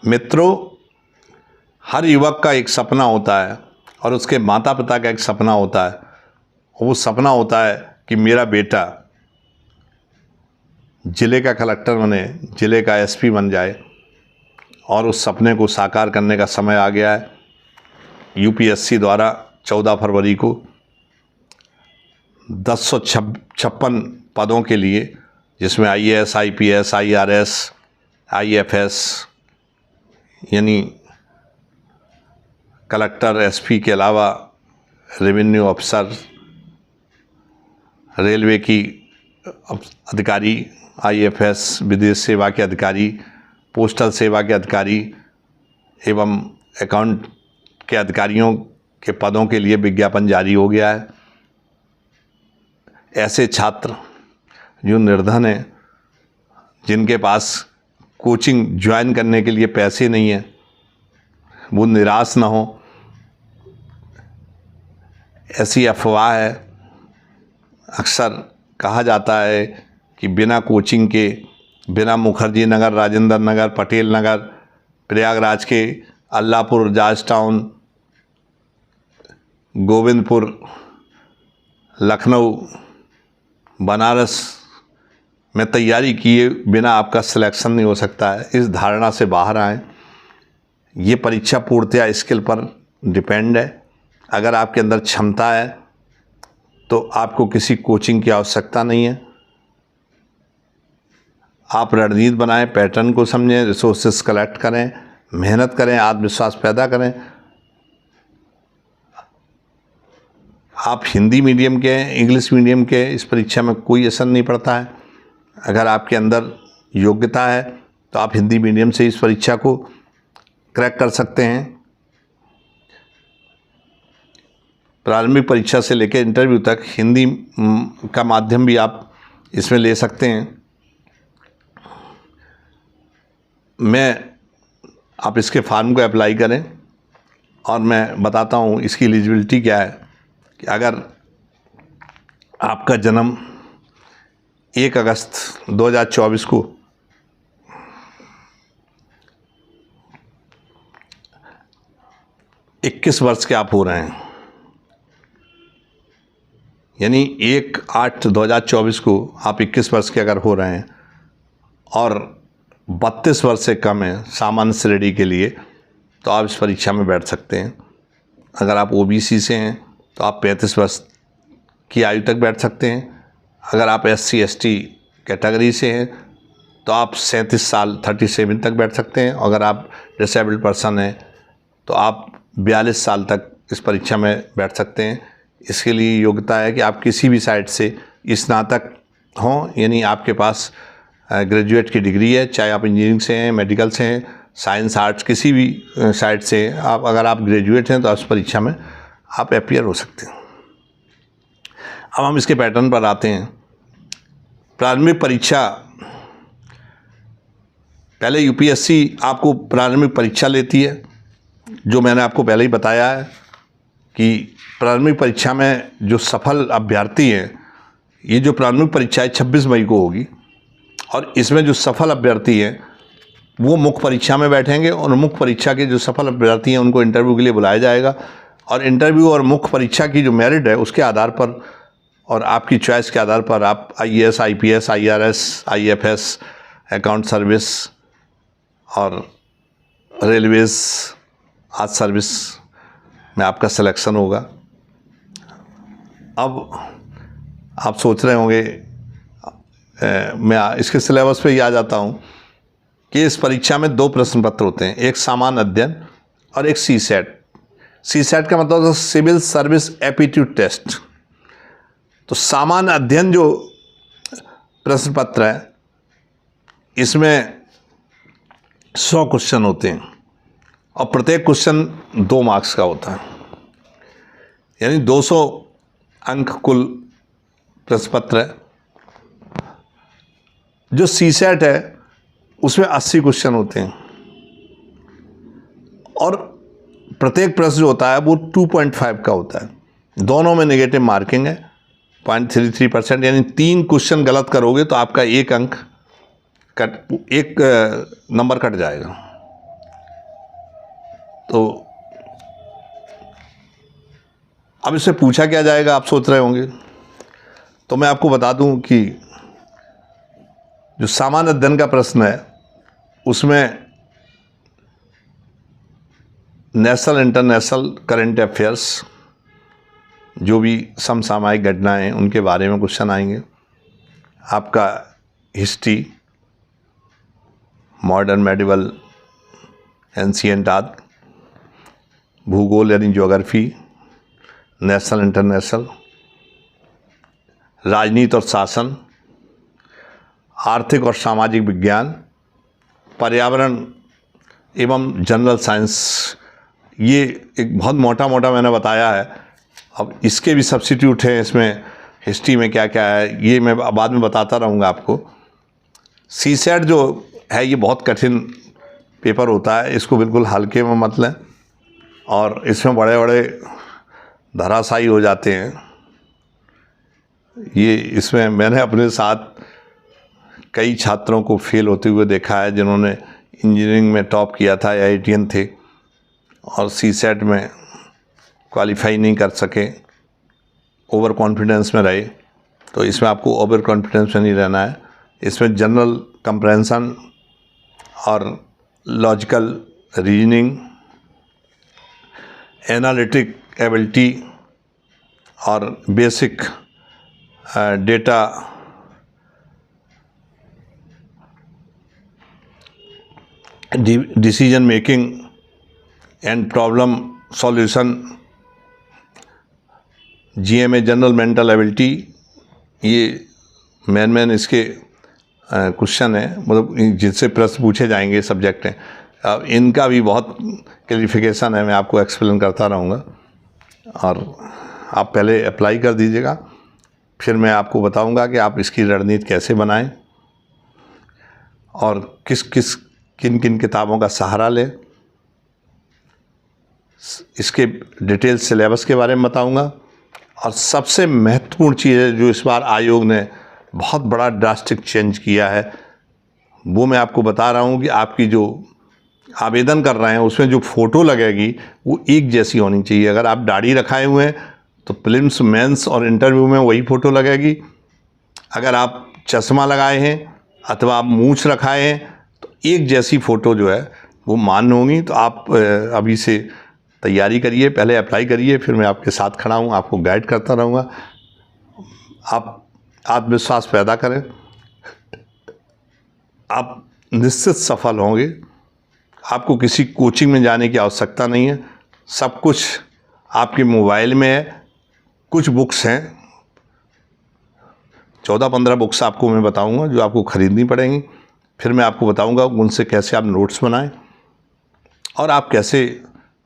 मित्रों, हर युवक का एक सपना होता है और उसके माता पिता का एक सपना होता है। वो सपना होता है कि मेरा बेटा ज़िले का कलेक्टर बने, ज़िले का एसपी बन जाए, और उस सपने को साकार करने का समय आ गया है। यूपीएससी द्वारा 14 फरवरी को 1056 पदों के लिए, जिसमें आईएएस, आईपीएस, आईआरएस, आईएफएस यानी कलेक्टर, एसपी के अलावा रेवेन्यू अफसर, रेलवे की अधिकारी, आईएफएस, विदेश सेवा के अधिकारी, पोस्टल सेवा के अधिकारी एवं अकाउंट के अधिकारियों के पदों के लिए विज्ञापन जारी हो गया है। ऐसे छात्र जो निर्धन हैं, जिनके पास कोचिंग ज्वाइन करने के लिए पैसे नहीं हैं, वो निराश ना हो। ऐसी अफवाह है, अक्सर कहा जाता है कि बिना कोचिंग के, बिना मुखर्जी नगर, राजेंद्र नगर, पटेल नगर, प्रयागराज के अल्लाहपुर, जाज टाउन, गोविंदपुर, लखनऊ, बनारस में तैयारी किए बिना आपका सिलेक्शन नहीं हो सकता है। इस धारणा से बाहर आएँ। ये परीक्षा पूर्णतया स्किल पर डिपेंड है। अगर आपके अंदर क्षमता है तो आपको किसी कोचिंग की आवश्यकता नहीं है। आप रणनीति बनाएं, पैटर्न को समझें, रिसोर्सेस कलेक्ट करें, मेहनत करें, आत्मविश्वास पैदा करें। आप हिंदी मीडियम के हैं, इंग्लिश मीडियम के, इस परीक्षा में कोई असर नहीं पड़ता है। अगर आपके अंदर योग्यता है तो आप हिंदी मीडियम से इस परीक्षा को क्रैक कर सकते हैं। प्रारंभिक परीक्षा से लेकर इंटरव्यू तक हिंदी का माध्यम भी आप इसमें ले सकते हैं। आप इसके फॉर्म को अप्लाई करें और मैं बताता हूँ इसकी एलिजिबिलिटी क्या है। कि अगर आपका जन्म 1 अगस्त 2024 को इक्कीस वर्ष के आप हो रहे हैं, यानी 1/8/2024 को आप 21 वर्ष के अगर हो रहे हैं और 32 वर्ष से कम है सामान्य श्रेणी के लिए, तो आप इस परीक्षा में बैठ सकते हैं। अगर आप ओबीसी से हैं तो आप 35 वर्ष की आयु तक बैठ सकते हैं। अगर आप SC ST कैटेगरी से हैं तो आप 37 साल 37 तक बैठ सकते हैं। अगर आप डिसेबल्ड पर्सन हैं तो आप 42 साल तक इस परीक्षा में बैठ सकते हैं। इसके लिए योग्यता है कि आप किसी भी साइड से स्नातक हों, यानी आपके पास ग्रेजुएट की डिग्री है, चाहे आप इंजीनियरिंग से हैं, मेडिकल से हैं, साइंस, आर्ट्स, किसी भी साइड से आप, अगर आप ग्रेजुएट हैं तो इस परीक्षा में आप अपीयर हो सकते हैं। अब हम इसके पैटर्न पर आते हैं। प्रारंभिक परीक्षा, पहले यूपीएससी आपको प्रारंभिक परीक्षा लेती है, जो मैंने आपको पहले ही बताया है कि प्रारंभिक परीक्षा में जो सफल अभ्यर्थी हैं, ये जो प्रारंभिक परीक्षा है 26 मई को होगी, और इसमें जो सफल अभ्यर्थी हैं वो मुख्य परीक्षा में बैठेंगे, और मुख्य परीक्षा के जो सफल अभ्यर्थी हैं उनको इंटरव्यू के लिए बुलाया जाएगा। और इंटरव्यू और मुख्य परीक्षा की जो मेरिट है उसके आधार पर और आपकी चॉइस के आधार पर आप IAS, IPS, IRS, IFS, account service और रेलवेज आज सर्विस में आपका सिलेक्शन होगा। अब आप सोच रहे होंगे, मैं इसके सिलेबस पे ही आ जाता हूँ कि इस परीक्षा में 2 प्रश्न पत्र होते हैं, एक सामान्य अध्ययन और एक सीसेट। सीसेट का मतलब है सिविल सर्विस एप्टीट्यूड टेस्ट। तो सामान्य अध्ययन जो प्रश्न पत्र है, इसमें 100 क्वेश्चन होते हैं और प्रत्येक क्वेश्चन 2 मार्क्स का होता है, यानी 200 अंक कुल प्रश्न पत्र है। जो सीसेट है उसमें 80 क्वेश्चन होते हैं और प्रत्येक प्रश्न जो होता है वो 2.5 का होता है। दोनों में नेगेटिव मार्किंग है, 0.33%, यानी 3 क्वेश्चन गलत करोगे तो आपका 1 नंबर कट जाएगा। तो अब इससे पूछा क्या जाएगा, आप सोच रहे होंगे। तो मैं आपको बता दूं कि जो सामान्य अध्ययन का प्रश्न है उसमें नेशनल इंटरनेशनल करंट अफेयर्स, जो भी समसामयिक घटनाएं हैं उनके बारे में क्वेश्चन आएंगे। आपका हिस्ट्री, मॉडर्न, मेडिवल, एंशिएंट आदि, भूगोल यानी ज्योग्राफी, नेशनल इंटरनेशनल, राजनीति और शासन, आर्थिक और सामाजिक विज्ञान, पर्यावरण एवं जनरल साइंस। ये एक बहुत मोटा मैंने बताया है। अब इसके भी सब्स्टिट्यूट हैं इसमें, हिस्ट्री में क्या क्या है ये मैं बाद में बताता रहूँगा आपको। सीसेट जो है ये बहुत कठिन पेपर होता है, इसको बिल्कुल हल्के में मत लें, और इसमें बड़े बड़े धराशायी हो जाते हैं। ये इसमें मैंने अपने साथ कई छात्रों को फेल होते हुए देखा है जिन्होंने इंजीनियरिंग में टॉप किया था, IITian थे, और सीसेट में क्वालिफाई नहीं कर सके, ओवर कॉन्फिडेंस में रहे। तो इसमें आपको ओवर कॉन्फिडेंस में नहीं रहना है। इसमें जनरल कंप्रेंशन और लॉजिकल रीजनिंग, एनालिटिक एबिलिटी और basic data decision making and problem solution, GMA general mental ability, ये मेन इसके क्वेश्चन है, मतलब जिनसे प्रश्न पूछे जाएंगे सब्जेक्ट हैं। अब इनका भी बहुत क्लैरिफिकेशन है, मैं आपको एक्सप्लेन करता रहूँगा, और आप पहले अप्लाई कर दीजिएगा, फिर मैं आपको बताऊंगा कि आप इसकी रणनीति कैसे बनाएं और किन किन किताबों का सहारा लें। इसके डिटेल सिलेबस के बारे में बताऊंगा, और सबसे महत्वपूर्ण चीज़ है जो इस बार आयोग ने बहुत बड़ा ड्रास्टिक चेंज किया है, वो मैं आपको बता रहा हूँ कि आपकी जो आवेदन कर रहे हैं उसमें जो फ़ोटो लगेगी वो एक जैसी होनी चाहिए। अगर आप दाढ़ी रखाए हुए हैं तो प्रीलिम्स, मेंस और इंटरव्यू में वही फ़ोटो लगेगी। अगर आप चश्मा लगाए हैं अथवा आप मूंछ रखाए हैं तो एक जैसी फ़ोटो जो है वो मान्य होंगी। तो आप अभी से तैयारी करिए, पहले अप्लाई करिए, फिर मैं आपके साथ खड़ा हूँ, आपको गाइड करता रहूँगा। आप आत्मविश्वास पैदा करें, आप निश्चित सफल होंगे। आपको किसी कोचिंग में जाने की आवश्यकता नहीं है, सब कुछ आपके मोबाइल में है। कुछ बुक्स हैं, 14-15 बुक्स आपको मैं बताऊंगा जो आपको ख़रीदनी पड़ेंगी। फिर मैं आपको बताऊंगा उनसे कैसे आप नोट्स बनाएं और आप कैसे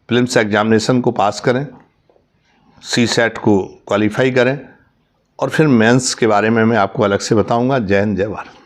प्रीलिम्स एग्जामिनेशन को पास करें, सीसेट को क्वालिफाई करें, और फिर मेंस के बारे में मैं आपको अलग से बताऊंगा। जय हिंद, जय भारत।